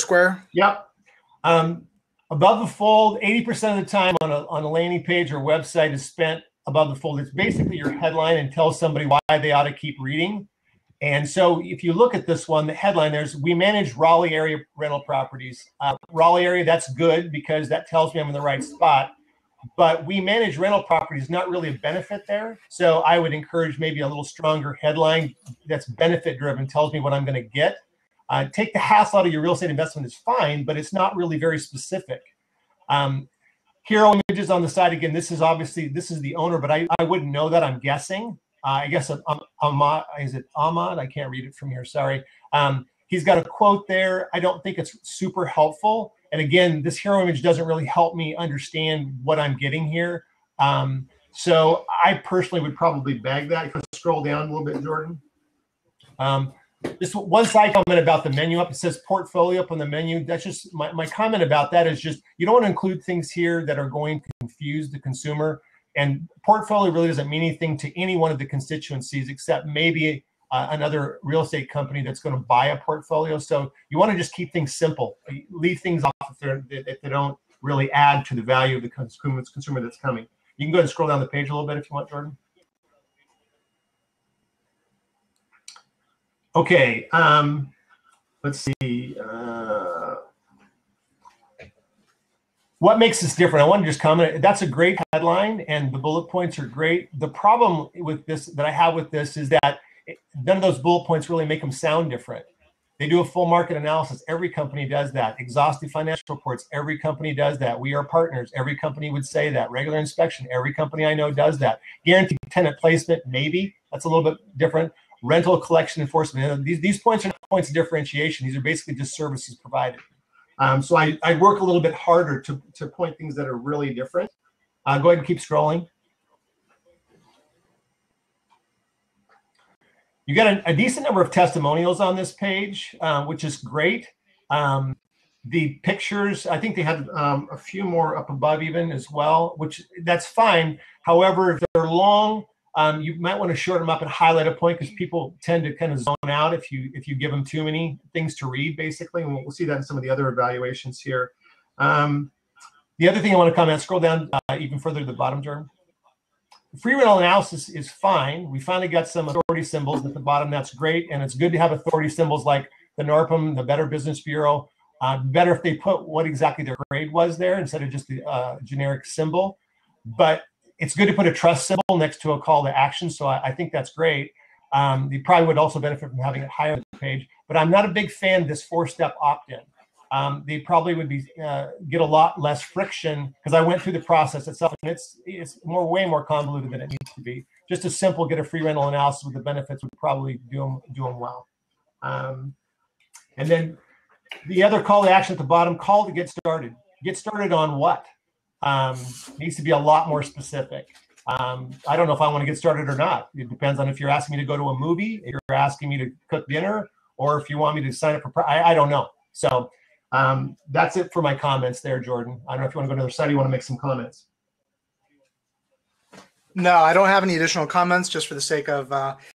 square? Yep. Above the fold, 80% of the time on a landing page or website is spent above the fold. It's basically your headline and tells somebody why they ought to keep reading. And so if you look at this one, the headline, we manage Raleigh area rental properties. Raleigh area, that's good because that tells me I'm in the right spot. But we manage rental properties, not really a benefit there. So I would encourage maybe a little stronger headline that's benefit driven, tells me what I'm going to get. Take the hassle out of your real estate investment is fine, but it's not really very specific. Hero images on the side. Again, this is the owner, but I wouldn't know that, I'm guessing. I guess Ahmad, is it Ahmad? I can't read it from here, sorry. He's got a quote there. I don't think it's super helpful. And again, this hero image doesn't really help me understand what I'm getting here. So I personally would probably bag that. If you scroll down a little bit, Jordan. Just one side comment about the menu up. It says portfolio up on the menu. That's just my comment about that is just, you don't want to include things here that are going to confuse the consumer. And portfolio really doesn't mean anything to any one of the constituencies except maybe another real estate company that's going to buy a portfolio. So you want to just keep things simple. Leave things off if they don't really add to the value of the consumer that's coming. You can go ahead and scroll down the page a little bit if you want, Jordan. Okay, let's see. What makes this different? I want to just comment. That's a great headline, and the bullet points are great. The problem with this that I have with this is that none of those bullet points really make them sound different. They do a full market analysis. Every company does that. Exhaustive financial reports. Every company does that. We are partners. Every company would say that. Regular inspection. Every company I know does that. Guaranteed tenant placement. Maybe that's a little bit different. Rental collection enforcement. These points are not points of differentiation. These are basically just services provided. So I work a little bit harder to point things that are really different. Go ahead and keep scrolling. You got a decent number of testimonials on this page, which is great. The pictures, I think they have a few more up above even as well, which that's fine. However, if they're long, you might want to shorten them up and highlight a point because people tend to kind of zone out if you give them too many things to read, basically. And we'll see that in some of the other evaluations here. The other thing I want to comment, scroll down even further to the bottom, Jordan. Free rental analysis is fine. We finally got some authority symbols at the bottom. That's great. And it's good to have authority symbols like the NARPM, the Better Business Bureau. Better if they put what exactly their grade was there instead of just the generic symbol. But it's good to put a trust symbol next to a call to action. So I think that's great. You probably would also benefit from having it higher on the page. But I'm not a big fan of this 4-step opt-in. They probably would be get a lot less friction because I went through the process itself, and it's way more convoluted than it needs to be. Just a simple get a free rental analysis with the benefits would probably do them well. And then the other call to action at the bottom, call to get started. Get started on what? Needs to be a lot more specific. I don't know if I want to get started or not. It depends on if you're asking me to go to a movie, if you're asking me to cook dinner, or if you want me to sign up for. I don't know. So. That's it for my comments there, Jordan. I don't know if you want to go to the other side or you want to make some comments. No, I don't have any additional comments, just for the sake of